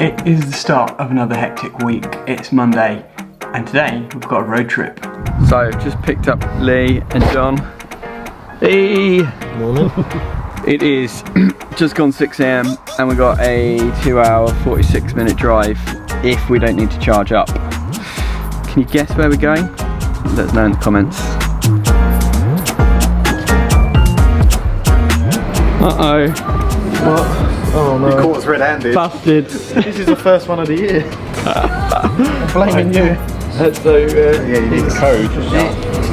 It is the start of another hectic week. It's Monday, and today we've got a road trip. So, just picked up Lee and John. Hey! Morning. It is just gone 6 AM and we got a 2-hour, 46-minute drive if we don't need to charge up. Can you guess where we're going? Let us know in the comments. Uh-oh. What? Oh no. You caught us red-handed. Busted. This is the first one of the year. I'm blaming you. So, Yeah, you need the code.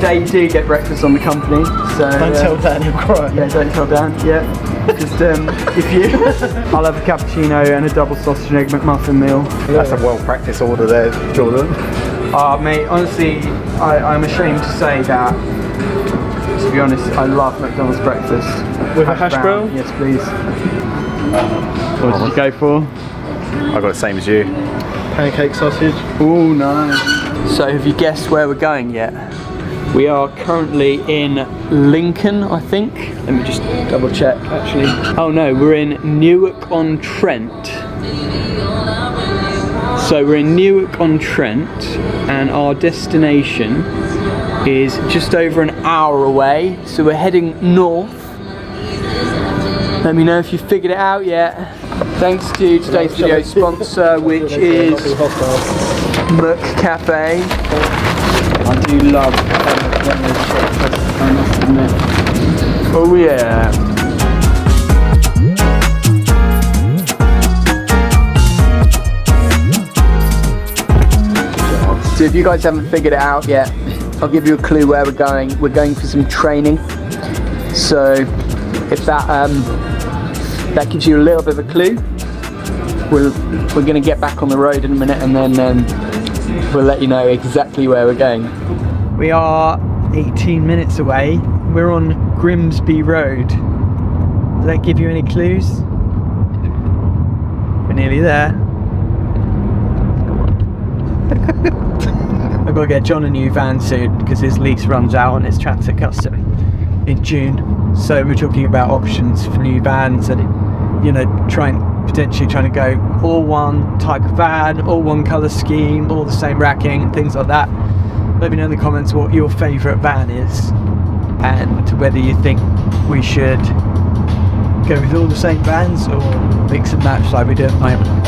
today you do get breakfast on the company, so... Don't tell Dan, he'll cry. Yeah, don't tell Dan, yeah. Just, if you... I'll have a cappuccino and a double sausage and egg McMuffin meal. That's a well-practiced order there, Jordan. Mate, honestly, I'm ashamed to say that, to be honest, I love McDonald's breakfast. With a hash brown? Yes, please. What did you go for? I got the same as you. Pancake sausage. Oh, nice. So, have you guessed where we're going yet? We are currently in Lincoln, I think. Let me just double check, actually. Oh no, we're in Newark-on-Trent. So we're in Newark-on-Trent, and our destination is just over an hour away. So we're heading north. Let me know if you've figured it out yet. Thanks to today's video sponsor, which is McCafe. I do love McDonald's breakfast, I must admit. Oh yeah. So if you guys haven't figured it out yet, I'll give you a clue where we're going. We're going for some training. So if that gives you a little bit of a clue, we're going to get back on the road in a minute, and then we'll let you know exactly where we're going. We are 18 minutes away. We're on Grimsby Road. Does that give you any clues? We're nearly there. I've got to get John a new van soon because his lease runs out on his transit custom in June. So we're talking about options for new vans and, you know, potentially trying to go all one type of van, all one colour scheme, all the same racking and things like that. Let me know in the comments what your favourite van is and whether you think we should go with all the same vans or mix and match like we do at the moment.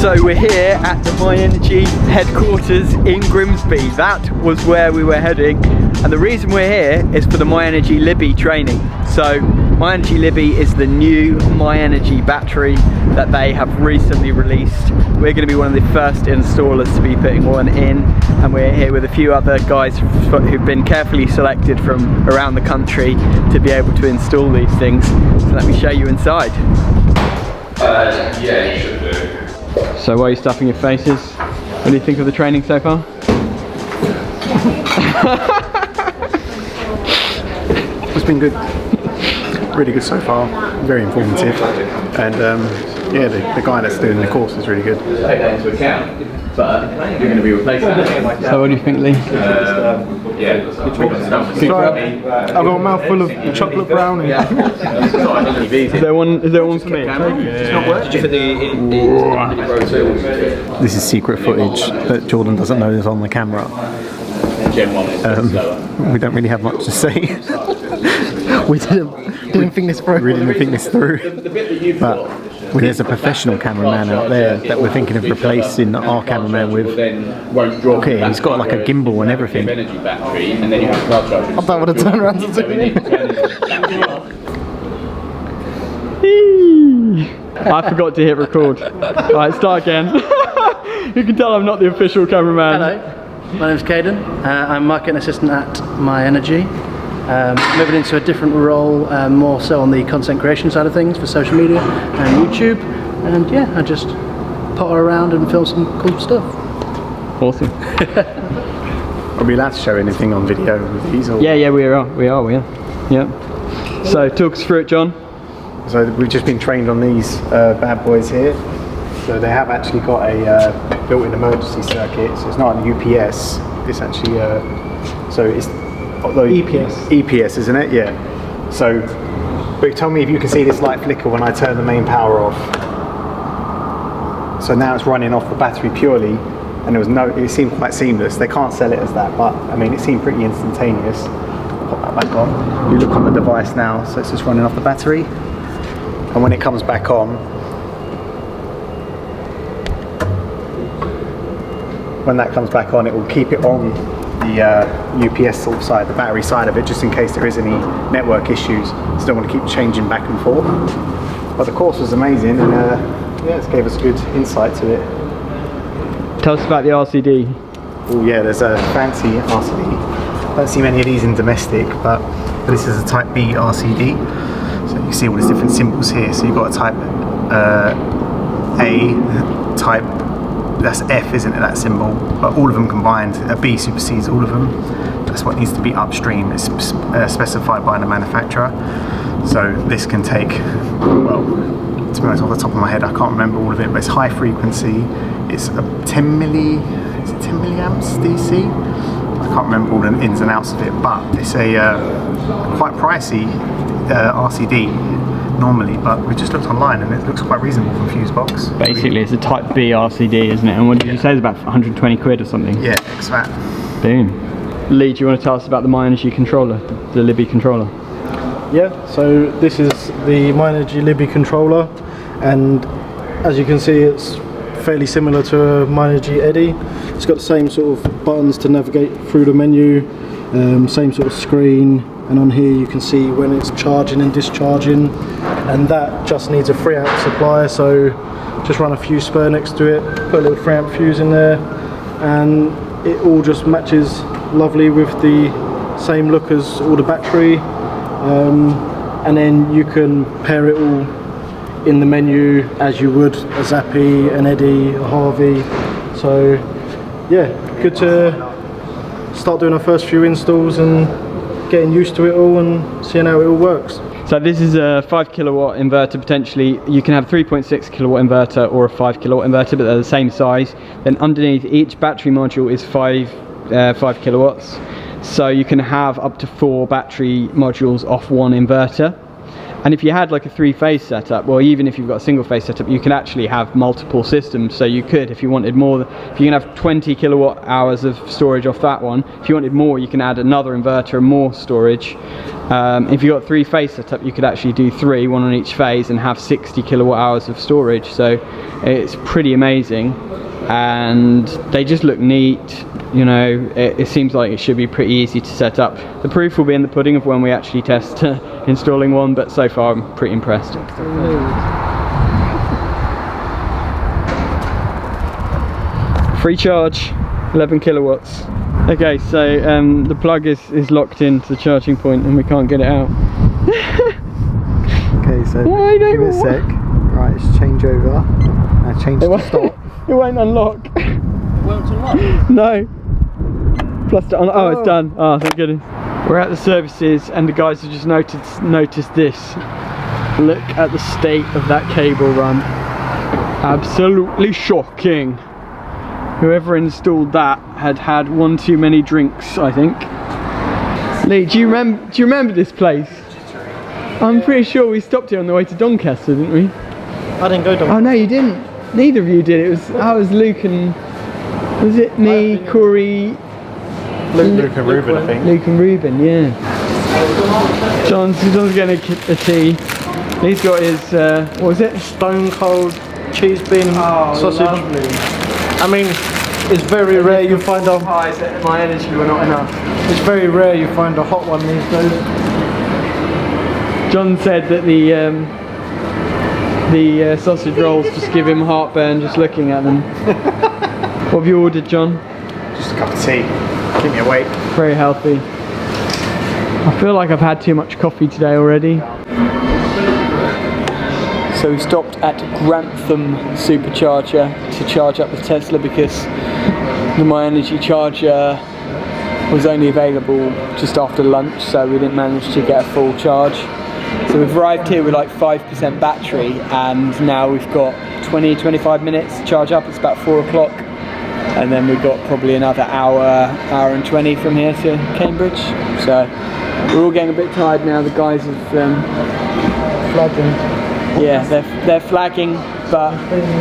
So we're here at the myenergi headquarters in Grimsby. That was where we were heading, and the reason we're here is for the myenergi libbi training. So myenergi libbi is the new myenergi battery that they have recently released. We're going to be one of the first installers to be putting one in, and we're here with a few other guys who've been carefully selected from around the country to be able to install these things. So let me show you inside. Yeah, you should do. So why are you stuffing your faces? What do you think of the training so far? It's been good. Really good so far. Very informative. And yeah, the guy that's doing the course is really good. Take that into account, but you're going to be replacing that. So what do you think, Lee? Yeah, I've got a mouthful of chocolate brownie. Is there one for me? This is secret footage that Jordan doesn't know is on the camera. We don't really have much to say. We didn't think this through. We didn't think this through. But there's a professional cameraman out there that we're thinking of replacing our cameraman with. Okay, he's got like a gimbal and everything. I don't want to turn around to zoom in. I forgot to hit record. Alright, start again. You can tell I'm not the official cameraman. Hello, my name's Caden. I'm marketing assistant at myenergi. Moving into a different role, more so on the content creation side of things for social media and YouTube. And yeah, I just potter around and film some cool stuff. Awesome. Are we allowed to show anything on video with these? Or? Yeah, we are. Yeah. So talk us through it, John. So we've just been trained on these bad boys here. So they have actually got a built-in emergency circuit. So it's not an UPS. It's actually so it's EPS, isn't it? Yeah. So, but tell me if you can see this light flicker when I turn the main power off. So now it's running off the battery purely, and it seemed quite seamless. They can't sell it as that, but I mean it seemed pretty instantaneous. Pop that back on. You look on the device now, so it's just running off the battery, and when it comes back on, it will keep it on the UPS sort of side, the battery side of it, just in case there is any network issues. So don't want to keep changing back and forth. But the course was amazing, and yeah, it gave us good insight to it. Tell us about the RCD. Oh yeah, there's a fancy RCD. Don't see many of these in domestic, but this is a Type B RCD. So you see all these different symbols here. So you've got a Type A, Type, that's F, isn't it, that symbol? But all of them combined, a B supersedes all of them. That's what needs to be upstream. It's specified by the manufacturer. So this can take, well, to be honest, off the top of my head, I can't remember all of it, but it's high frequency. It's a 10 milliamps DC. I can't remember all the ins and outs of it, but it's a quite pricey RCD normally, but we just looked online and it looks quite reasonable from Fusebox. Basically, it's a Type B RCD, isn't it? And what did you say? It's about 120 quid or something? Yeah, ex-VAT. Boom. Lee, do you want to tell us about the myenergi controller, the Libby controller? Yeah, so this is the myenergi Libby controller, and as you can see, it's fairly similar to a myenergi Eddy. It's got the same sort of buttons to navigate through the menu, same sort of screen, and on here you can see when it's charging and discharging, and that just needs a 3 amp supply, so just run a fuse spur next to it, put a little 3 amp fuse in there, and it all just matches lovely with the same look as all the battery. And then you can pair it all in the menu as you would a Zappi, an Eddy, a Harvey. So yeah, good to start doing our first few installs and getting used to it all and seeing how it all works. So this is a 5 kilowatt inverter potentially. You can have a 3.6 kilowatt inverter or a 5 kilowatt inverter, but they're the same size. Then underneath each battery module is 5 kilowatts. So you can have up to 4 battery modules off one inverter. And if you had like a 3-phase setup, or even if you've got a single phase setup, you can actually have multiple systems. So you could, if you wanted more, if you can have 20 kilowatt hours of storage off that one, if you wanted more, you can add another inverter and more storage. If you've got a 3-phase setup, you could actually do 3, one on each phase, and have 60 kilowatt hours of storage. So it's pretty amazing, and they just look neat. You know, it seems like it should be pretty easy to set up. The proof will be in the pudding of when we actually test installing one, but so far I'm pretty impressed. Free charge, 11 kilowatts. Okay, so the plug is locked into the charging point and we can't get it out. Okay, so give it a sec. Right, it's change over. Now change to stop. It won't unlock. It won't unlock? No. Plus oh, it's done. Oh, thank goodness. We're at the services and the guys have just noticed this. Look at the state of that cable run. Absolutely shocking. Whoever installed that had one too many drinks, I think. Lee, do you remember this place? I'm pretty sure we stopped here on the way to Doncaster, didn't we? I didn't go Doncaster. Oh no, you didn't. Neither of you did. It was Luke and, was it me, Corey? Luke and Ruben, I think. Luke and Ruben, yeah. John's getting a tea. He's got his, what was it? Stone cold cheese bean sausage. Lovely. I mean, it's very rare you find a... myenergi were not enough. It's very rare you find a hot one these days. John said that the sausage rolls just give him heartburn just looking at them. What have you ordered, John? Just a cup of tea. Keep me awake. Very healthy. I feel like I've had too much coffee today already. So we stopped at Grantham Supercharger to charge up the Tesla because the myenergi charger was only available just after lunch, so we didn't manage to get a full charge. So we've arrived here with like 5% battery, and now we've got 20-25 minutes to charge up. It's about 4 o'clock, and then we've got probably another hour and 20 from here to Cambridge. So we're all getting a bit tired now. The guys have flagging. Yeah, they're flagging, but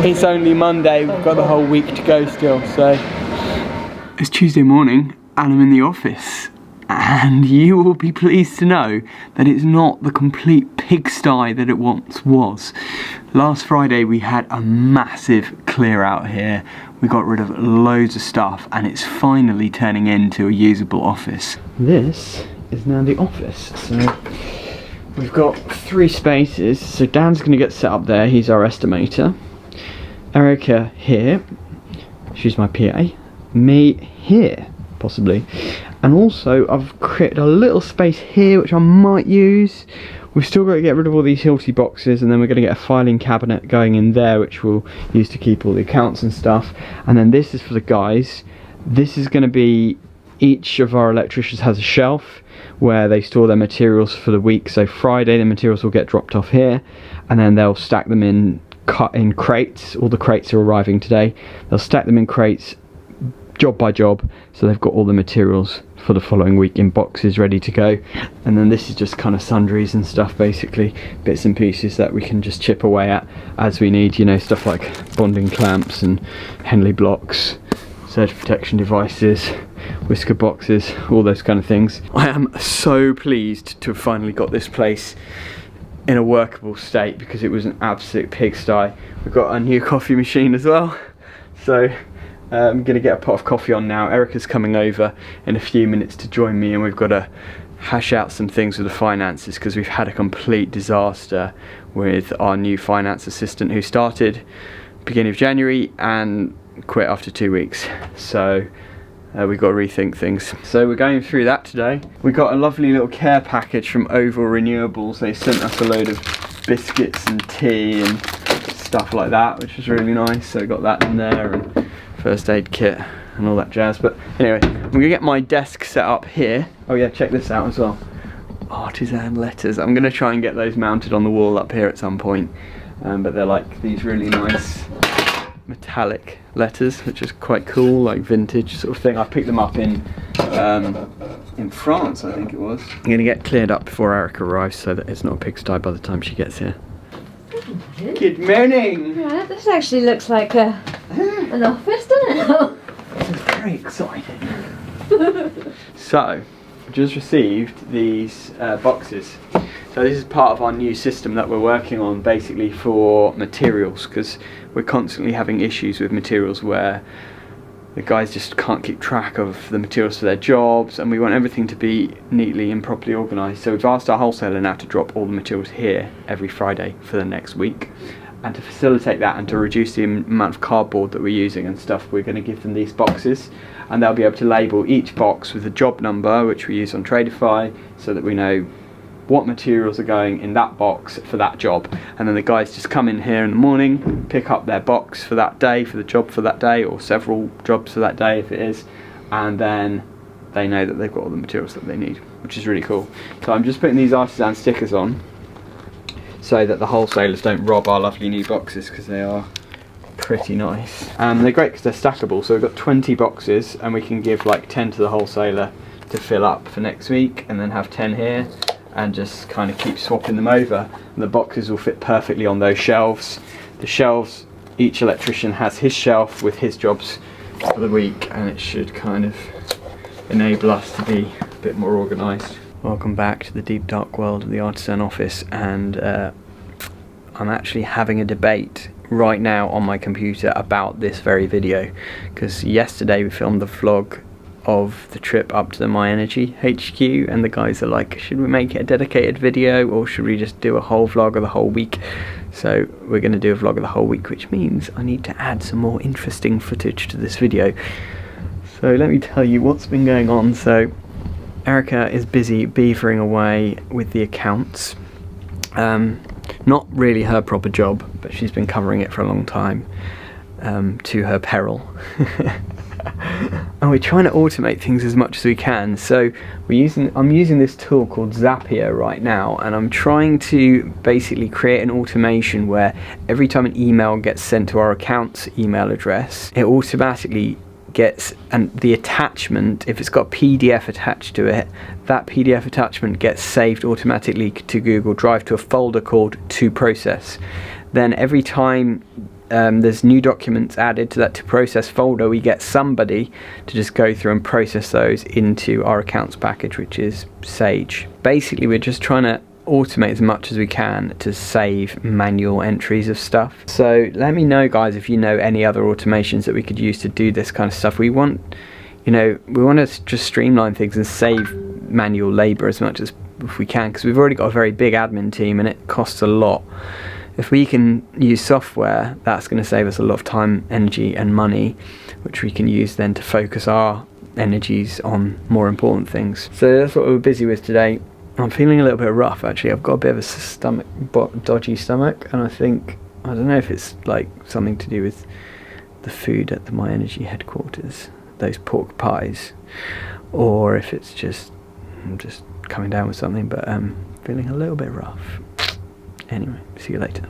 it's only Monday. We've got the whole week to go still. So it's Tuesday morning, and I'm in the office. And you will be pleased to know that it's not the complete pigsty that it once was. Last Friday we had a massive clear out here. We got rid of loads of stuff, and it's finally turning into a usable office. This is now the office. So we've got 3 spaces. So Dan's going to get set up there. He's our estimator. Erica here. She's my PA. Me here, possibly. And also I've created a little space here which I might use. We've still got to get rid of all these Hilti boxes, and then we're going to get a filing cabinet going in there which we'll use to keep all the accounts and stuff. And then this is for the guys. This is going to be, each of our electricians has a shelf where they store their materials for the week. So Friday the materials will get dropped off here, and then they'll stack them in crates. All the crates are arriving today. They'll stack them in crates job by job, so they've got all the materials for the following week in boxes ready to go. And then this is just kind of sundries and stuff, basically bits and pieces that we can just chip away at as we need, you know, stuff like bonding clamps and Henley blocks, surge protection devices, whisker boxes, all those kind of things. I am so pleased to have finally got this place in a workable state because it was an absolute pigsty. We've got a new coffee machine as well, so I'm going to get a pot of coffee on now. Erica's coming over in a few minutes to join me, and we've got to hash out some things with the finances because we've had a complete disaster with our new finance assistant who started beginning of January and quit after 2 weeks. So we've got to rethink things. So we're going through that today. We got a lovely little care package from Oval Renewables. They sent us a load of biscuits and tea and stuff like that, which was really nice. So we got that in there, and first aid kit and all that jazz. But anyway, I'm gonna get my desk set up here. Oh yeah, check this out as well. Artisan letters. I'm gonna try and get those mounted on the wall up here at some point. But they're like these really nice metallic letters, which is quite cool, like vintage sort of thing. I picked them up in France, I think it was. I'm gonna get cleared up before Erica arrives so that it's not a pigsty by the time she gets here. Good morning! Right, this actually looks like an office, doesn't it? This is very exciting. So, just received these boxes. So this is part of our new system that we're working on, basically for materials, because we're constantly having issues with materials where the guys just can't keep track of the materials for their jobs, and we want everything to be neatly and properly organised. So we've asked our wholesaler now to drop all the materials here every Friday for the next week. And to facilitate that and to reduce the amount of cardboard that we're using and stuff, we're going to give them these boxes, and they'll be able to label each box with a job number, which we use on Tradeify, so that we know what materials are going in that box for that job. And then the guys just come in here in the morning, pick up their box for that day, for the job for that day, or several jobs for that day if it is, and then they know that they've got all the materials that they need, which is really cool. So I'm just putting these artisan stickers on so that the wholesalers don't rob our lovely new boxes, because they are pretty nice. They're great because they're stackable, so we've got 20 boxes and we can give like 10 to the wholesaler to fill up for next week, and then have 10 here and just kind of keep swapping them over. And the boxes will fit perfectly on those shelves. The shelves, each electrician has his shelf with his jobs for the week, and it should kind of enable us to be a bit more organised. Welcome back to the deep dark world of the Artisan office, and I'm actually having a debate right now on my computer about this very video, because yesterday we filmed the vlog of the trip up to the myenergi HQ, and the guys are like, should we make it a dedicated video or should we just do a whole vlog of the whole week? So we're going to do a vlog of the whole week, which means I need to add some more interesting footage to this video. So let me tell you what's been going on. So Erica is busy beavering away with the accounts. Not really her proper job, but she's been covering it for a long time, to her peril. And we're trying to automate things as much as we can. So I'm using this tool called Zapier right now, and I'm trying to basically create an automation where every time an email gets sent to our account's email address, it automatically gets, and the attachment, if it's got PDF attached to it, that PDF attachment gets saved automatically to Google Drive to a folder called To Process. Then every time there's new documents added to that To Process folder, we get somebody to just go through and process those into our accounts package, which is Sage. Basically, we're just trying to automate as much as we can to save manual entries of stuff. So let me know, guys, if you know any other automations that we could use to do this kind of stuff. We want to just streamline things and save manual labor as much as if we can, because we've already got a very big admin team and it costs a lot. If we can use software, that's going to save us a lot of time, energy and money, which we can use then to focus our energies on more important things. So that's what we were busy with today. I'm feeling a little bit rough, actually. I've got a bit of a dodgy stomach, and I don't know if it's like something to do with the food at the myenergi headquarters, those pork pies, or if it's just, I'm just coming down with something, but I'm feeling a little bit rough. Anyway, see you later.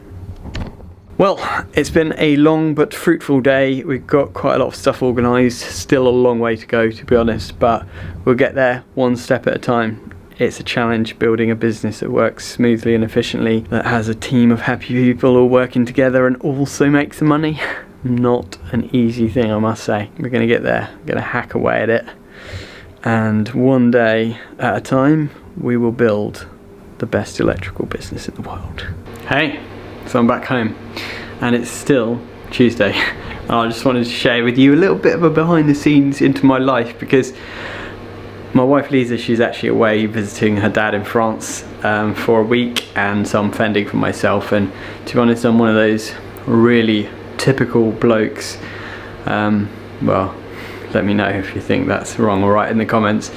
Well, it's been a long but fruitful day. We've got quite a lot of stuff organised, still a long way to go, to be honest, but we'll get there one step at a time. It's a challenge building a business that works smoothly and efficiently, that has a team of happy people all working together and also makes some money. Not an easy thing, I must say. We're going to get there, we're going to hack away at it, and one day at a time we will build the best electrical business in the world. Hey, so I'm back home and it's still Tuesday. I just wanted to share with you a little bit of a behind the scenes into my life, because my wife Lisa, she's actually away visiting her dad in France for a week, and so I'm fending for myself, and to be honest, I'm one of those really typical blokes. Well, let me know if you think that's wrong or right in the comments,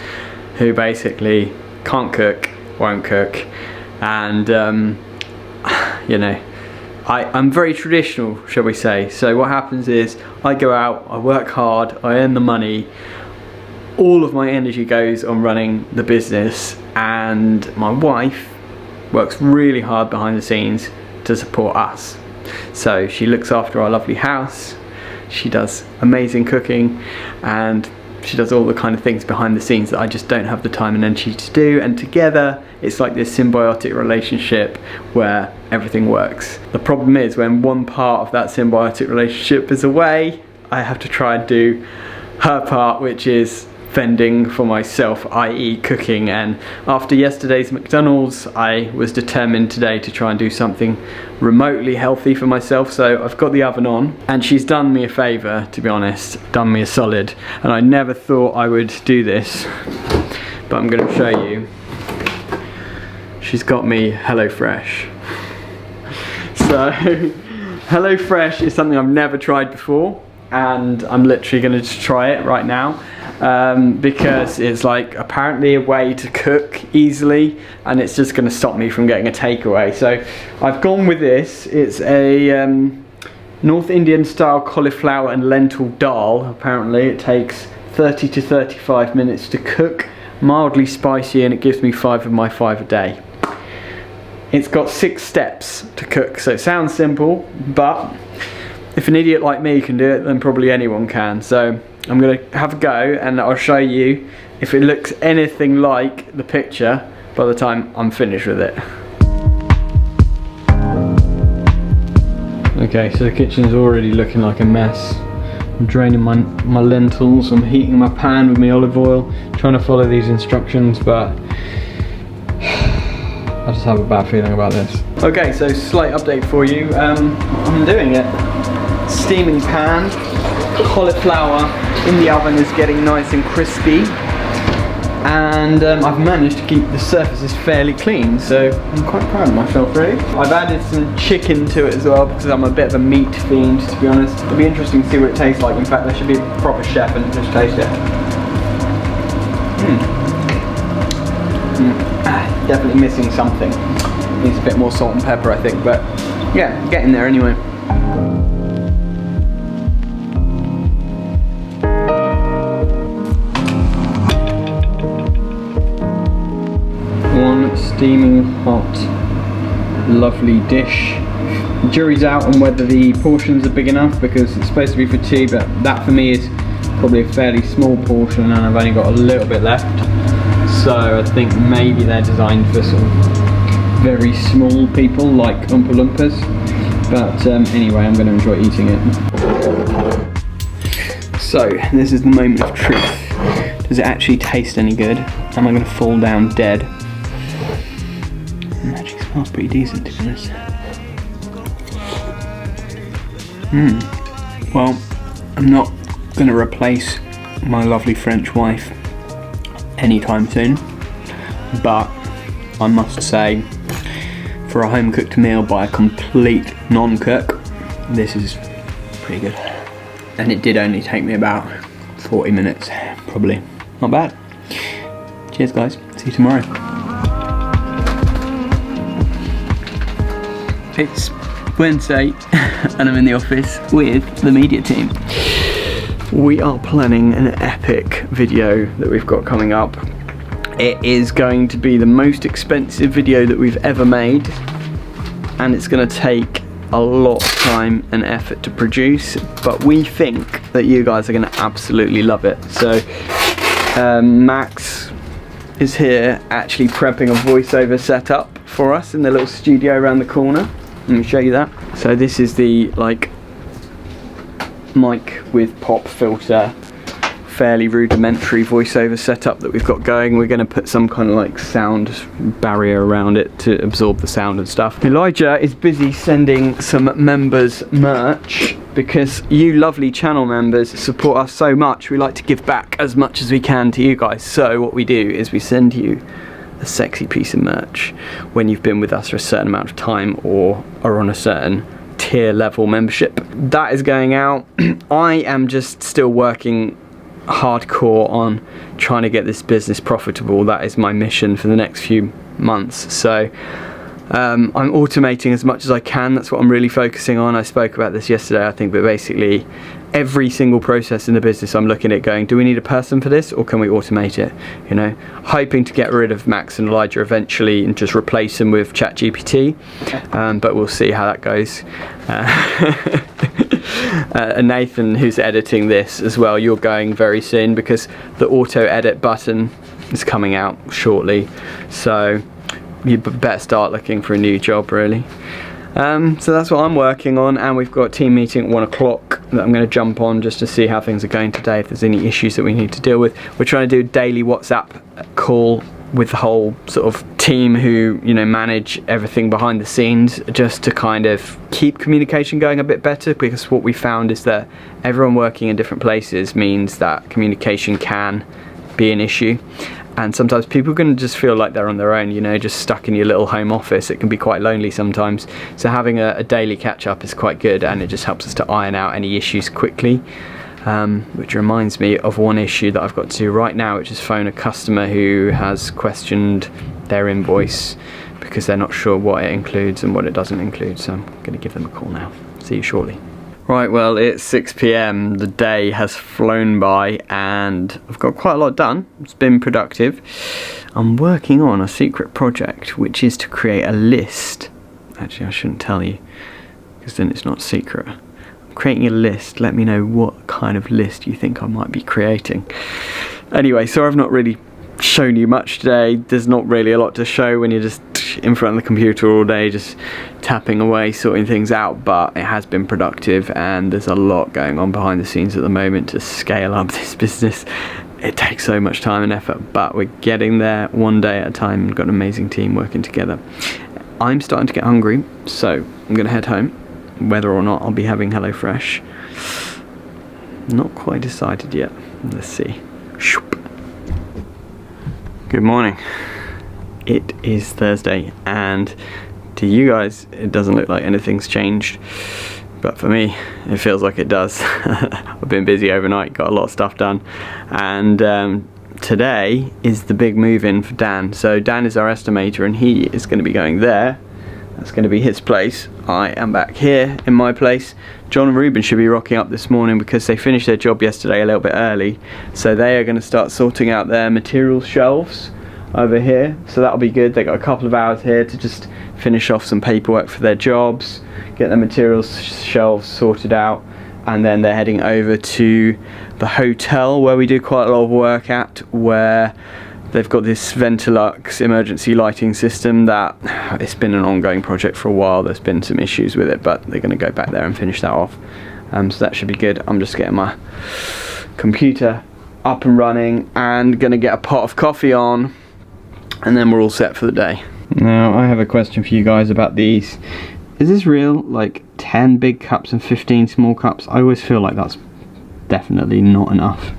who basically can't cook, won't cook, and you know, I'm very traditional, shall we say. So what happens is I go out, I work hard, I earn the money, all of my energy goes on running the business, and my wife works really hard behind the scenes to support us. So she looks after our lovely house, she does amazing cooking, and she does all the kind of things behind the scenes that I just don't have the time and energy to do, and together it's like this symbiotic relationship where everything works. The problem is when one part of that symbiotic relationship is away, I have to try and do her part, which is fending for myself, i.e. cooking. And after yesterday's McDonald's, I was determined today to try and do something remotely healthy for myself. So I've got the oven on, and she's done me a favour, to be honest, done me a solid, and I never thought I would do this, but I'm going to show you. She's got me HelloFresh. So HelloFresh is something I've never tried before, and I'm literally going to try it right now. Because it's like apparently a way to cook easily, and it's just going to stop me from getting a takeaway. So I've gone with this. It's a North Indian style cauliflower and lentil dal. Apparently it takes 30 to 35 minutes to cook, mildly spicy, and it gives me 5 of my 5 a day. It's got 6 steps to cook, so it sounds simple, but if an idiot like me can do it, then probably anyone can. So I'm going to have a go, and I'll show you if it looks anything like the picture by the time I'm finished with it. Okay, so the kitchen's already looking like a mess. I'm draining my lentils, I'm heating my pan with my olive oil, trying to follow these instructions, but I just have a bad feeling about this. Okay, so slight update for you. I'm doing it. Steaming pan, cauliflower in the oven is getting nice and crispy, and I've managed to keep the surfaces fairly clean, so I'm quite proud of myself really. I've added some chicken to it as well because I'm a bit of a meat fiend, to be honest. It'll be interesting to see what it tastes like. In fact, there should be a proper chef and just taste it. Definitely missing something. Needs a bit more salt and pepper, I think, but yeah, getting there anyway. One steaming hot, lovely dish. The jury's out on whether the portions are big enough because it's supposed to be for 2, but that for me is probably a fairly small portion and I've only got a little bit left. So I think maybe they're designed for sort of very small people like Oompa Loompas. But anyway, I'm going to enjoy eating it. So this is the moment of truth. Does it actually taste any good? Am I going to fall down dead? It actually smells pretty decent, to be honest. Well, I'm not going to replace my lovely French wife anytime soon, but I must say, for a home cooked meal by a complete non-cook, this is pretty good. And it did only take me about 40 minutes, probably. Not bad. Cheers guys, see you tomorrow. It's Wednesday and I'm in the office with the media team. We are planning an epic video that we've got coming up. It is going to be the most expensive video that we've ever made, and it's going to take a lot of time and effort to produce, but we think that you guys are going to absolutely love it. So Max is here actually prepping a voiceover setup for us in the little studio around the corner. Let me show you that. So this is the like mic with pop filter, fairly rudimentary voiceover setup that we've got going. We're going to put some kind of like sound barrier around it to absorb the sound and stuff. Elijah is busy sending some members merch because you lovely channel members support us so much. We like to give back as much as we can to you guys. So what we do is we send you a sexy piece of merch when you've been with us for a certain amount of time or are on a certain tier level membership. That is going out. I am just still working hardcore on trying to get this business profitable. That is my mission for the next few months. So I'm automating as much as I can. That's what I'm really focusing on. I spoke about this yesterday, I think, but basically every single process in the business I'm looking at going, do we need a person for this or can we automate it? You know, hoping to get rid of Max and Elijah eventually and just replace them with ChatGPT, but we'll see how that goes. And Nathan, who's editing this as well, you're going very soon because the auto edit button is coming out shortly, so you better start looking for a new job really. So that's what I'm working on, and we've got a team meeting at 1 o'clock that I'm going to jump on just to see how things are going today, if there's any issues that we need to deal with. We're trying to do a daily WhatsApp call with the whole sort of team who, you know, manage everything behind the scenes, just to kind of keep communication going a bit better, because what we found is that everyone working in different places means that communication can be an issue. And sometimes people can just feel like they're on their own, you know, just stuck in your little home office. It can be quite lonely sometimes. So having a daily catch up is quite good, and it just helps us to iron out any issues quickly. Which reminds me of one issue that I've got to do right now, which is phone a customer who has questioned their invoice because they're not sure what it includes and what it doesn't include. So I'm going to give them a call now. See you shortly. Right, well, it's 6 PM, the day has flown by and I've got quite a lot done. It's been productive. I'm working on a secret project, which is to create a list. Actually, I shouldn't tell you, because then it's not secret. I'm creating a list. Let me know what kind of list you think I might be creating. Anyway, so I've not really shown you much today. There's not really a lot to show when you're just in front of the computer all day just tapping away, sorting things out, but it has been productive and there's a lot going on behind the scenes at the moment to scale up this business. It takes so much time and effort, but we're getting there one day at a time. We've got an amazing team working together. I'm starting to get hungry, so I'm gonna head home, whether or not I'll be having HelloFresh. Not quite decided yet. Let's see. Good morning. It is Thursday, and to you guys it doesn't look like anything's changed, but for me it feels like it does. I've been busy overnight, got a lot of stuff done, and today is the big move in for Dan. So Dan is our estimator and he is going to be going there. That's going to be his place. I am back here in my place. John and Ruben should be rocking up this morning because they finished their job yesterday a little bit early. So they are going to start sorting out their materials shelves over here. So that'll be good. They got a couple of hours here to just finish off some paperwork for their jobs, get their materials shelves sorted out, and then they're heading over to the hotel where we do quite a lot of work at, where they've got this Ventilux emergency lighting system that it's been an ongoing project for a while. There's been some issues with it, but they're going to go back there and finish that off. So that should be good. I'm just getting my computer up and running and going to get a pot of coffee on, and then we're all set for the day. Now I have a question for you guys about these. Is this real? Like 10 big cups and 15 small cups? I always feel like that's definitely not enough.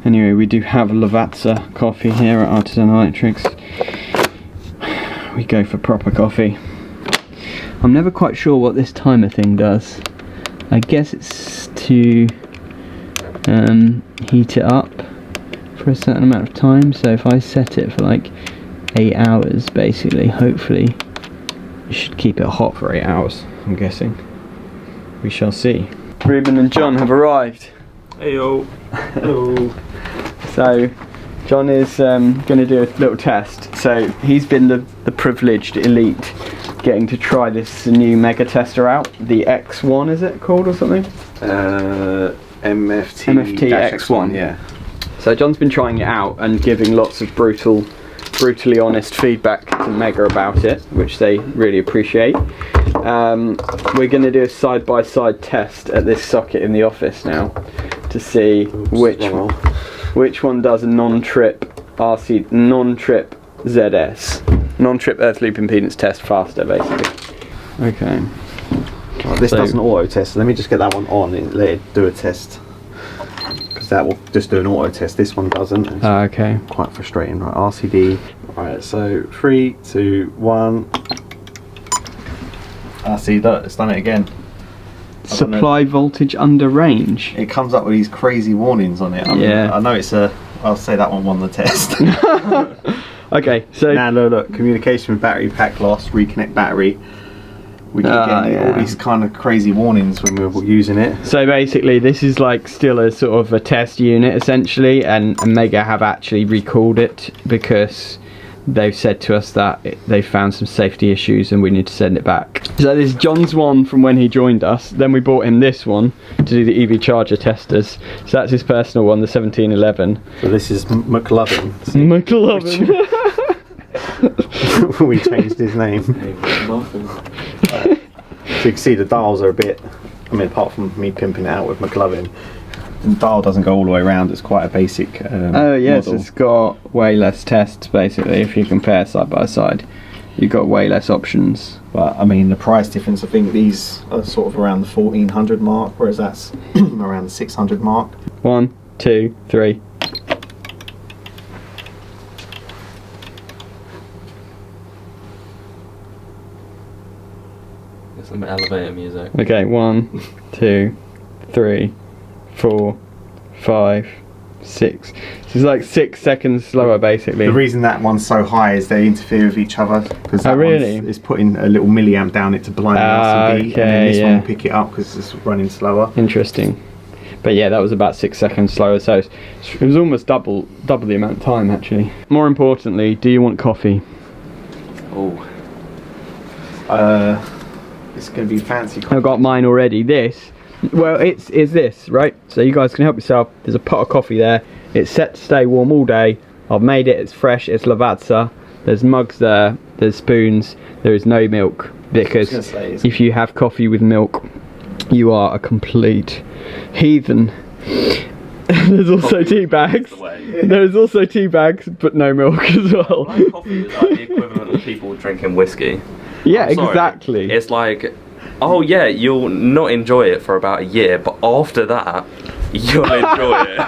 Anyway, we do have Lavazza coffee here at Artisan Electrics. We go for proper coffee. I'm never quite sure what this timer thing does. I guess it's to heat it up for a certain amount of time. So if I set it for like 8 hours, basically, hopefully it should keep it hot for 8 hours, I'm guessing. We shall see. Ruben and John have arrived. Heyo. Hello. So John is going to do a little test. So he's been the privileged elite getting to try this new mega tester out. The X1, is it called, or something? MFT X1. Yeah. So John's been trying it out and giving lots of brutally honest feedback to Mega about it, which they really appreciate. We're going to do a side-by-side test at this socket in the office now to see which one does a non-trip ZS, non-trip earth loop impedance test faster, basically. Okay. Well, this doesn't auto test, so let me just get that one on and let it do a test, because that will just do an auto test. This one doesn't. Okay. Quite frustrating. Right, RCD. Right, so 3, 2, 1. See, it's done it again. Supply voltage under range. It comes up with these crazy warnings on it. Yeah. I know it's I'll say that one won the test. Okay, so now look, communication with battery pack lost, reconnect battery. We keep getting all these kind of crazy warnings when we're using it. So basically this is like still a sort of a test unit essentially, and Mega have actually recalled it because they've said to us that they found some safety issues and we need to send it back. So this is John's one from when he joined us. Then we bought him this one to do the EV charger testers. So that's his personal one, the 1711. So this is McLovin. McLovin. We changed his name. So you can see the dials are a bit, I mean, apart from me pimping it out with McLovin, the dial doesn't go all the way around. It's quite a basic oh yes, model. it's got way less tests basically. If you compare side by side, you've got way less options. But I mean, the price difference, I think these are sort of around the 1400 mark, whereas that's around the 600 mark. 1, 2, 3. Some elevator music. Okay, 1, 2, 3, 4, 5, 6. So it's like 6 seconds slower basically. The reason that one's so high is they interfere with each other, because that really? is putting a little milliamp down it to blind the LCD, okay, and then this yeah. one will pick it up because it's running slower. Interesting. But yeah, that was about 6 seconds slower, so it was almost double the amount of time actually. More importantly, do you want coffee? Oh. It's going to be fancy coffee. I've got mine already. This, well, is this, right? So you guys can help yourself. There's a pot of coffee there. It's set to stay warm all day. I've made it, it's fresh, it's Lavazza. There's mugs there, there's spoons, there is no milk. Because if you have coffee with milk, you are a complete heathen. There's also tea bags. There's also tea bags, but no milk as well. Like coffee is like the equivalent of people drinking whiskey. Yeah, I'm sorry. exactly. It's like, oh yeah, you'll not enjoy it for about a year, but after that, you'll enjoy it.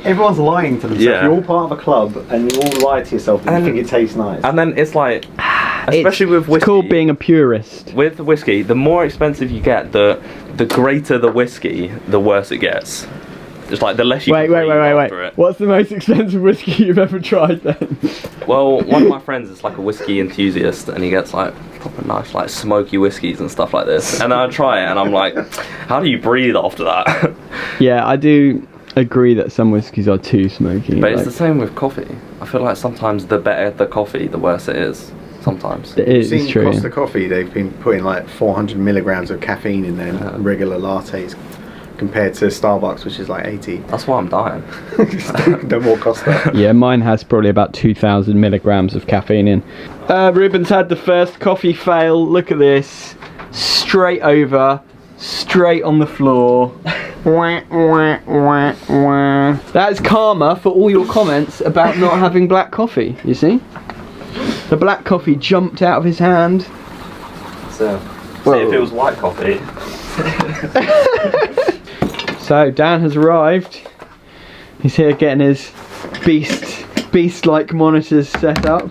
Everyone's lying to themselves. Yeah. You're all part of a club and you all lie to yourself and you think it tastes nice. And then it's like, especially with whiskey. It's called being a purist. With whiskey, the more expensive you get, the greater the whiskey, the worse it gets. It's like the less you Wait. after it. What's the most expensive whiskey you've ever tried then? Well, one of my friends is like a whiskey enthusiast, and he gets like proper nice, like smoky whiskies and stuff like this. And then I try it, and I'm like, how do you breathe after that? Yeah, I do agree that some whiskies are too smoky. But it's the same with coffee. I feel like sometimes the better the coffee, the worse it is. Sometimes. It is Seen true. Costa Coffee, they've been putting like 400 milligrams of caffeine in their regular lattes compared to Starbucks, which is like 80. That's why I'm dying. No more Costa. Yeah, mine has probably about 2,000 milligrams of caffeine in. Ruben's had the first coffee fail. Look at this. Straight over, straight on the floor. That's karma for all your comments about not having black coffee, you see? The black coffee jumped out of his hand. So, see if it was white coffee. So Dan has arrived. He's here getting his beast-like monitors set up.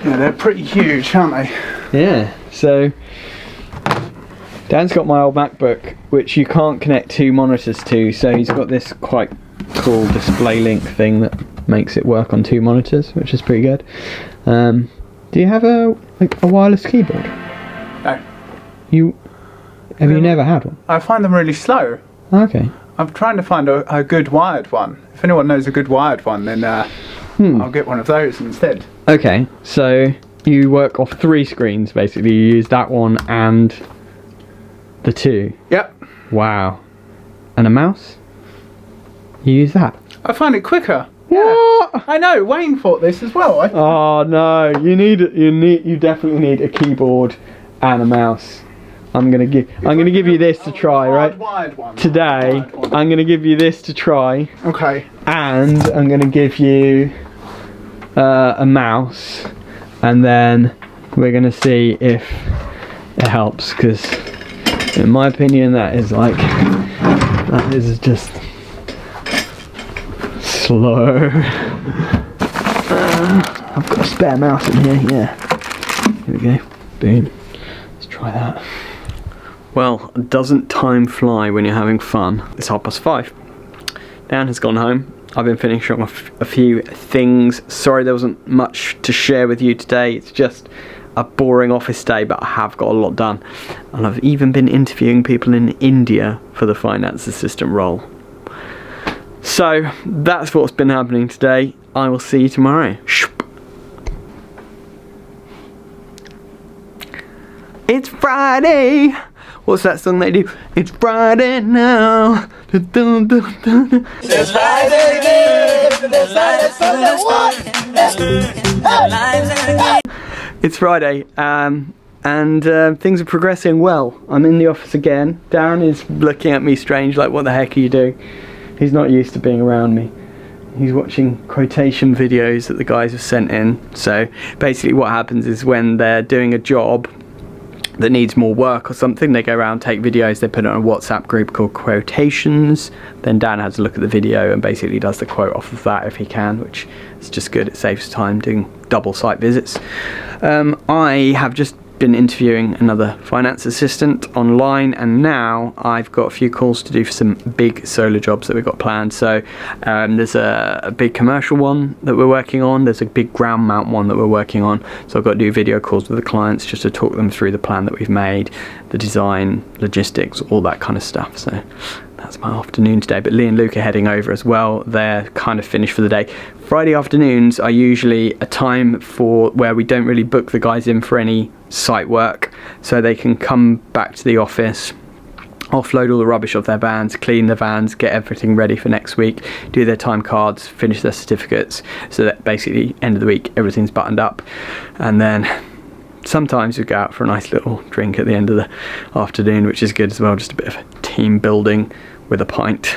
Yeah, they're pretty huge, aren't they? Yeah, so Dan's got my old MacBook, which you can't connect two monitors to, so he's got this quite cool display link thing that makes it work on two monitors, which is pretty good. Do you have a wireless keyboard? No. You never had one? I find them really slow. Okay. I'm trying to find a good wired one. If anyone knows a good wired one, then I'll get one of those instead. Okay, so you work off 3 screens basically. You use that one and the 2. Yep. Wow. And a mouse? You use that? I find it quicker. What? I know. Wayne thought this as well. Oh no! You definitely need a keyboard and a mouse. I'm gonna give you this to try, right? Wired one. Today, I'm gonna give you this to try, Okay. and I'm gonna give you a mouse, and then we're gonna see if it helps. Because, in my opinion, that is just slow. I've got a spare mouse in here. Yeah. Here we go. Boom. Let's try that. Well, doesn't time fly when you're having fun? It's 5:30. Dan has gone home. I've been finishing off a few things. Sorry there wasn't much to share with you today. It's just a boring office day, but I have got a lot done. And I've even been interviewing people in India for the finance assistant role. So, that's what's been happening today. I will see you tomorrow. It's Friday! What's that song they do? It's Friday now. It's Friday, and things are progressing well. I'm in the office again. Darren is looking at me strange, like, what the heck are you doing? He's not used to being around me. He's watching quotation videos that the guys have sent in. So basically what happens is when they're doing a job that needs more work or something, they go around, take videos, they put it on a WhatsApp group called Quotations. Then Dan has a look at the video and basically does the quote off of that if he can, which is just good. It saves time doing double site visits. I have just been interviewing another finance assistant online, and now I've got a few calls to do for some big solar jobs that we've got planned. So there's a big commercial one that we're working on, there's a big ground mount one that we're working on, so I've got to do video calls with the clients just to talk them through the plan that we've made, the design, logistics, all that kind of stuff. So that's my afternoon today. But Lee and Luke are heading over as well. They're kind of finished for the day. Friday afternoons are usually a time for where we don't really book the guys in for any site work, so they can come back to the office, offload all the rubbish off their vans, clean the vans, get everything ready for next week, do their time cards, finish their certificates, so that basically end of the week everything's buttoned up. And then sometimes we go out for a nice little drink at the end of the afternoon, which is good as well, just a bit of team building with a pint.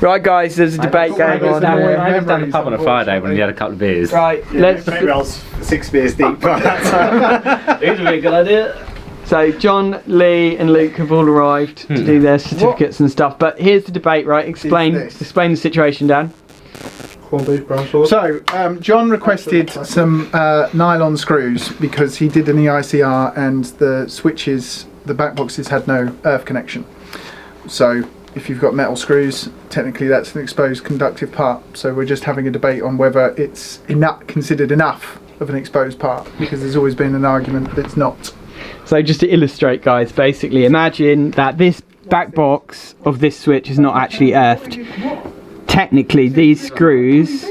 Right guys, there's a debate going on here. I haven't done the pub on a Friday when we had a couple of beers. Right, let's... Maybe I was 6 beers deep by that time. It would be a good idea. So John, Lee and Luke have all arrived to do their certificates and stuff, but here's the debate, right? Explain the situation, Dan. Corned beef, brown sauce. So, John requested some nylon screws because he did an EICR and the switches, the back boxes had no earth connection. So, if you've got metal screws, technically that's an exposed conductive part. So we're just having a debate on whether it's considered enough of an exposed part, because there's always been an argument that it's not. So just to illustrate, guys, basically imagine that this back box of this switch is not actually earthed. Technically these screws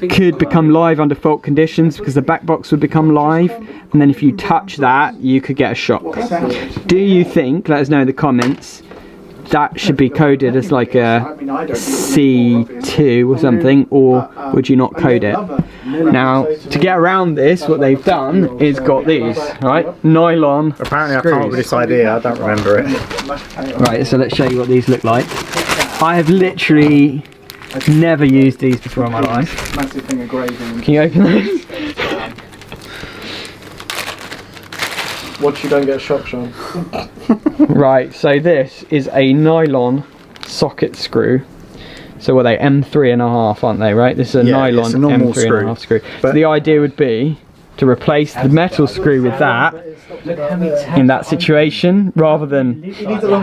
could become live under fault conditions because the back box would become live, and then if you touch that you could get a shock. Do you think, let us know in the comments, that should be coded as like a C2 or something, or would you not code it? Now, to get around this, what they've done is got these, right? Nylon Apparently screws. I can't with this idea, I don't remember it. Right, so let's show you what these look like. I have literally never used these before in my life. Massive thing of gravy. Can you open those? Watch you don't get shocked, Sean. Right, so this is a nylon socket screw. So what are they, M3.5, aren't they, right? This is a nylon it's a normal M3.5 screw. But so the idea would be to replace the metal screw with that in that situation, rather than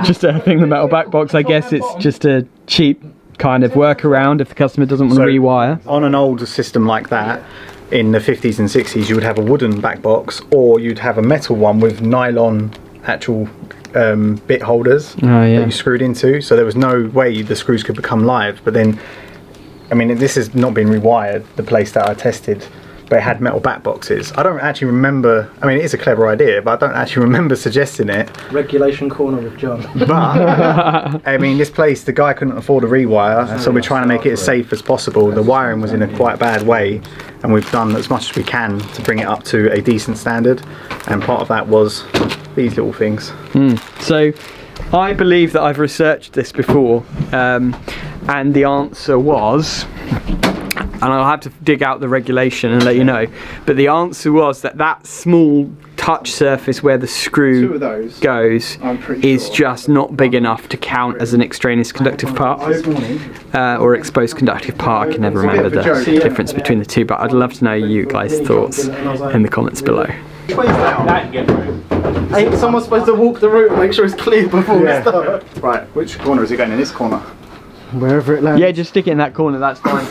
just earthing the metal back box. I guess it's just a cheap kind of workaround if the customer doesn't want to rewire. On an older system like that, in the 50s and 60s, you would have a wooden back box, or you'd have a metal one with nylon actual bit holders that you screwed into, so there was no way the screws could become live. But then, I mean, this has not been rewired, the place that I tested, but it had metal back boxes. I don't actually remember, I mean, it is a clever idea, but I don't actually remember suggesting it. Regulation corner with John. But, I mean, this place, the guy couldn't afford a rewire, so we're trying to make it as safe as possible. The wiring was in a quite bad way, and we've done as much as we can to bring it up to a decent standard, and part of that was these little things. So I believe that I've researched this before, and the answer was, and I'll have to dig out the regulation and let you know, but the answer was that that small touch surface where the screw goes is just not big enough to count as an extraneous conductive part or exposed conductive part. I can never remember the difference between the two, but I'd love to know you guys' thoughts in the comments below. Ain't someone supposed to walk the route and make sure it's clear before we start? Right, which corner is it going? In this corner? Wherever it lands. Yeah, just stick it in that corner, that's fine.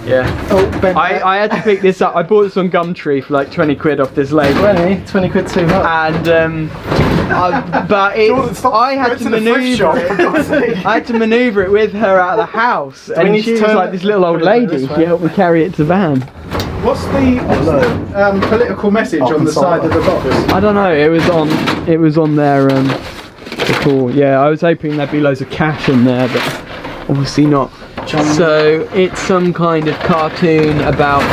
Yeah. Oh, Ben. I had to pick this up. I bought this on Gumtree for like 20 quid off this label. 20 quid too much. And but I had to manoeuvre it. I had to manoeuvre it with her out of the house, and she was like this little old lady. She helped me carry it to the van. What's the political message on the side of the box? I don't know. It was on their before. Yeah, I was hoping there'd be loads of cash in there, but obviously not. So it's some kind of cartoon about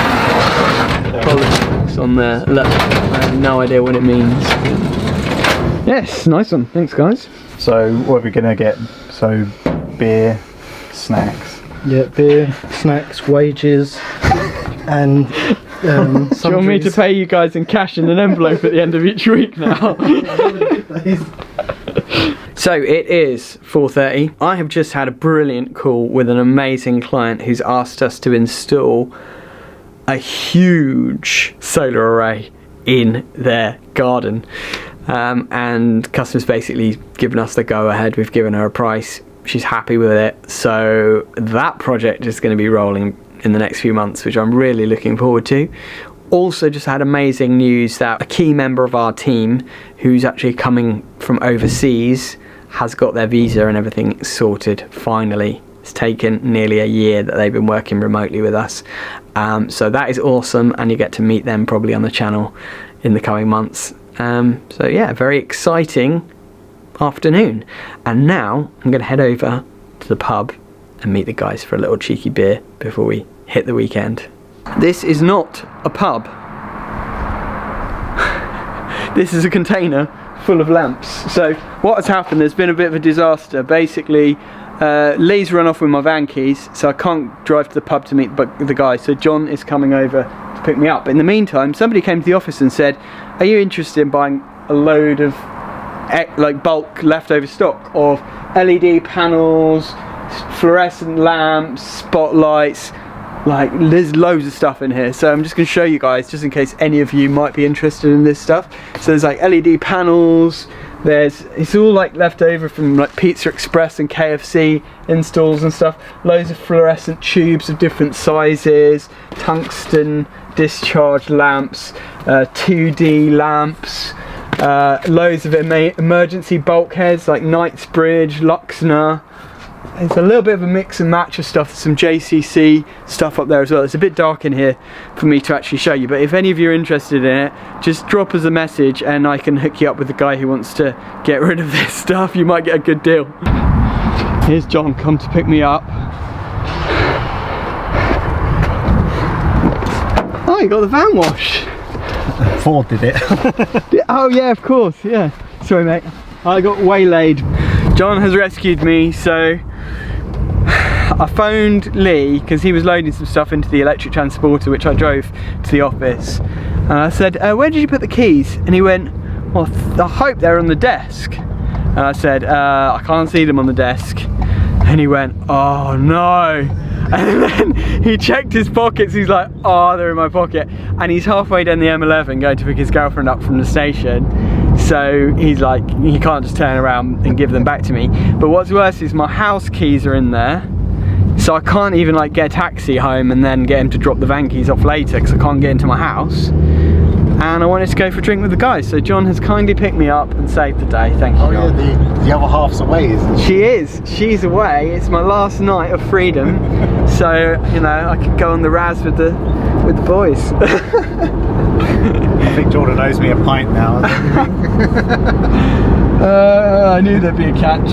politics on there. Look, I have no idea what it means. Yes, nice one. Thanks, guys. So what are we going to get? So beer, snacks. Yeah, beer, snacks, wages, and Do you want me to pay you guys in cash in an envelope at the end of each week now? So it is 4:30. I have just had a brilliant call with an amazing client who's asked us to install a huge solar array in their garden. And customers basically given us the go ahead. We've given her a price. She's happy with it. So that project is going to be rolling in the next few months, which I'm really looking forward to. Also just had amazing news that a key member of our team who's actually coming from overseas has got their visa and everything sorted finally. It's taken nearly a year that they've been working remotely with us. So that is awesome, and you get to meet them probably on the channel in the coming months. So yeah, very exciting afternoon. And now I'm going to head over to the pub and meet the guys for a little cheeky beer before we hit the weekend. This is not a pub. This is a container full of lamps. So what has happened, there's been a bit of a disaster. Basically, Lee's run off with my van keys, so I can't drive to the pub to meet the guys. So John is coming over to pick me up. But in the meantime, somebody came to the office and said, are you interested in buying a load of like bulk leftover stock of LED panels, fluorescent lamps, spotlights. Like there's loads of stuff in here, so I'm just going to show you guys just in case any of you might be interested in this stuff. So there's like LED panels, it's all like left over from like Pizza Express and KFC installs and stuff. Loads of fluorescent tubes of different sizes, tungsten discharge lamps, 2D lamps, loads of emergency bulkheads like Knightsbridge, Luxner. There's a little bit of a mix and match of stuff, some JCC stuff up there as well. It's a bit dark in here for me to actually show you, but if any of you are interested in it, just drop us a message and I can hook you up with the guy who wants to get rid of this stuff. You might get a good deal. Here's John come to pick me up. Oh, you got the van wash. Ford did it. Oh yeah, of course, yeah. Sorry mate, I got waylaid. John has rescued me, so I phoned Lee because he was loading some stuff into the electric transporter which I drove to the office, and I said, where did you put the keys? And he went, well, I hope they're on the desk. And I said, I can't see them on the desk. And he went, oh no. And then he checked his pockets, he's like, oh, they're in my pocket. And he's halfway down the M11 going to pick his girlfriend up from the station. So he's like, he can't just turn around and give them back to me. But what's worse is my house keys are in there. So I can't even like get a taxi home and then get him to drop the van keys off later because I can't get into my house. And I wanted to go for a drink with the guys. So John has kindly picked me up and saved the day. Thank you, John. Yeah, the other half's away, isn't she? She is. She's away. It's my last night of freedom. So, you know, I can go on the Raz with the boys. I think Jordan owes me a pint now. I knew there'd be a catch.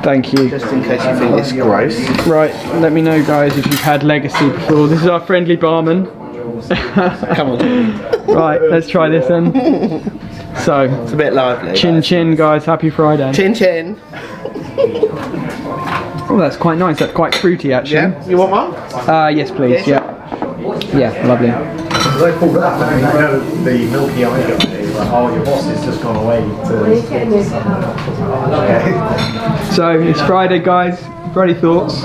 Thank you. Just in case you think it's gross. Right, let me know guys if you've had Legacy before. This is our friendly barman. Come on. Right, let's try this then. So, It's a bit lively. chin chin guys, happy Friday. Chin chin. Oh, that's quite nice, that's quite fruity actually. Yeah. You want one? Yes please, yeah. Yeah, lovely. You know, the milky eye guy, oh, your boss has just gone away to... So, it's Friday guys, Friday thoughts.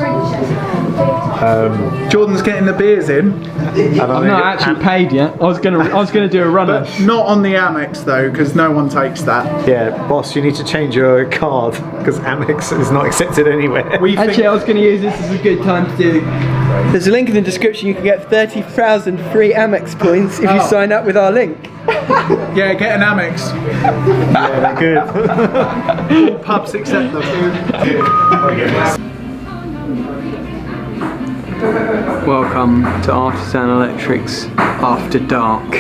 Jordan's getting the beers in. I've not actually paid yet. I was gonna do a runner. Not on the Amex though, because no one takes that. Yeah, boss, you need to change your card because Amex is not accepted anywhere. Actually, I was going to use this as a good time to do. There's a link in the description. You can get 30,000 free Amex points if you sign up with our link. Yeah, get an Amex. Yeah, they're good. Pubs accept them. Welcome to Artisan Electrics After Dark.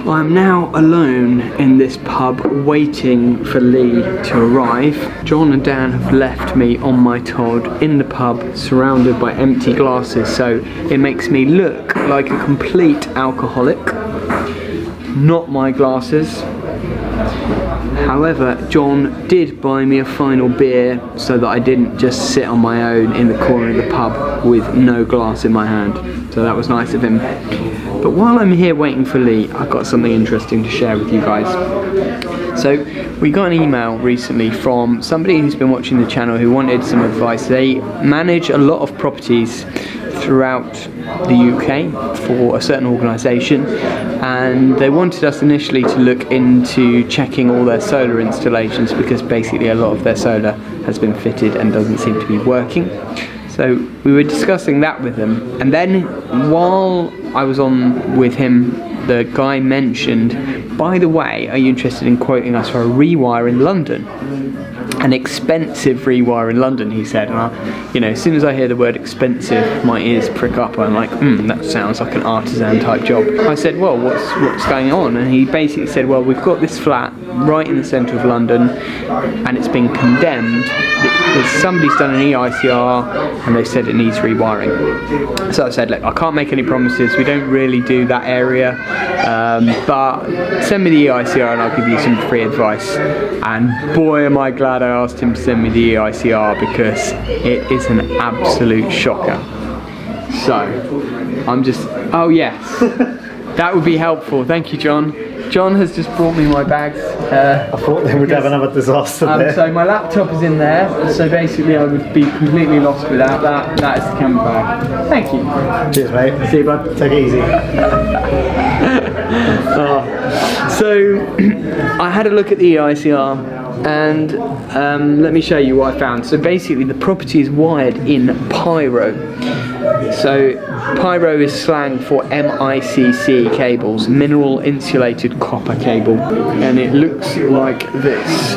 I'm now alone in this pub waiting for Lee to arrive. John and Dan have left me on my Todd in the pub surrounded by empty glasses, so it makes me look like a complete alcoholic. Not my glasses. However, John did buy me a final beer so that I didn't just sit on my own in the corner of the pub with no glass in my hand. So that was nice of him. But while I'm here waiting for Lee, I've got something interesting to share with you guys. So we got an email recently from somebody who's been watching the channel who wanted some advice. They manage a lot of properties throughout the UK for a certain organisation, and they wanted us initially to look into checking all their solar installations because basically a lot of their solar has been fitted and doesn't seem to be working. So we were discussing that with them, and then while I was on with him, the guy mentioned, by the way, are you interested in quoting us for a rewire in London? An expensive rewire in London, he said. And you know, as soon as I hear the word expensive, my ears prick up. I'm like, that sounds like an artisan type job. I said, well, what's going on? And he basically said, well, we've got this flat right in the centre of London, and it's been condemned. Somebody's done an EICR, and they said it needs rewiring. So I said, look, I can't make any promises. We don't really do that area, but send me the EICR and I'll give you some free advice. And boy, am I glad I asked him to send me the EICR because it is an absolute shocker. So I'm just, oh yes, That would be helpful. Thank you, John. John has just brought me my bags. I thought they would have another disaster there. So my laptop is in there, so basically I would be completely lost without that. That is the camera bag. Thank you. Cheers, mate. See you, bud. Take it easy. So I had a look at the EICR and let me show you what I found. So basically the property is wired in pyro. So pyro is slang for MICC cables, mineral insulated copper cable, and it looks like this.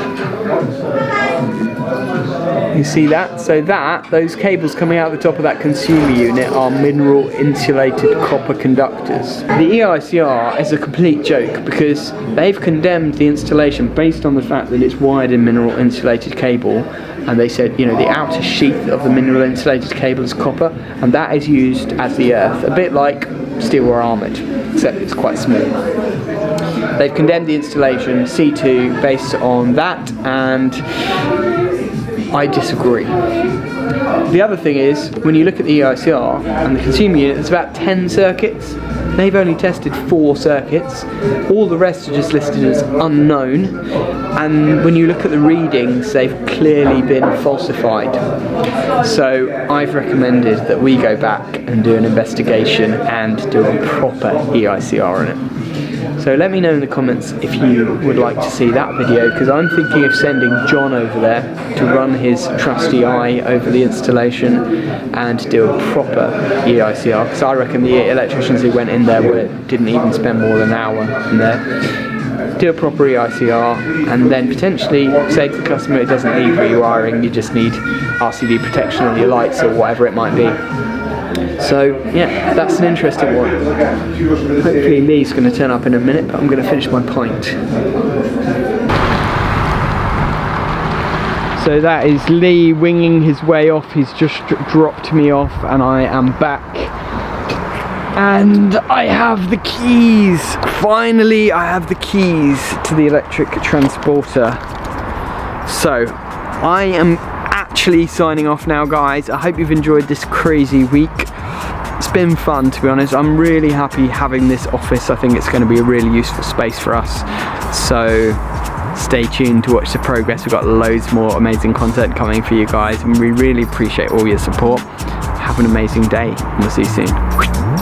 You see that? So those cables coming out the top of that consumer unit are mineral insulated copper conductors. The EICR is a complete joke because they've condemned the installation based on the fact that it's wired in mineral insulated cable, and they said, you know, the outer sheath of the mineral insulated cable is copper, and that is used as the earth, a bit like steel or armoured, except it's quite smooth. They've condemned the installation, C2, based on that, and I disagree. The other thing is, when you look at the EICR and the consumer unit, there's about 10 circuits. They've only tested 4 circuits. All the rest are just listed as unknown. And when you look at the readings, they've clearly been falsified. So I've recommended that we go back and do an investigation and do a proper EICR on it. So let me know in the comments if you would like to see that video, because I'm thinking of sending John over there to run his trusty eye over the installation and do a proper EICR, because I reckon the electricians who went in there didn't even spend more than an hour in there. Do a proper EICR and then potentially say to the customer it doesn't need rewiring, you just need RCD protection on your lights or whatever it might be. So yeah, that's an interesting one. Hopefully Lee's going to turn up in a minute, but I'm going to finish my pint. So that is Lee winging his way off. He's just dropped me off and I am back. And I have the keys. Finally, I have the keys to the electric transporter. So I am actually signing off now, guys. I hope you've enjoyed this crazy week. It's been fun, to be honest. I'm really happy having this office. I think it's going to be a really useful space for us. So stay tuned to watch the progress. We've got loads more amazing content coming for you guys, and we really appreciate all your support. Have an amazing day, and we'll see you soon.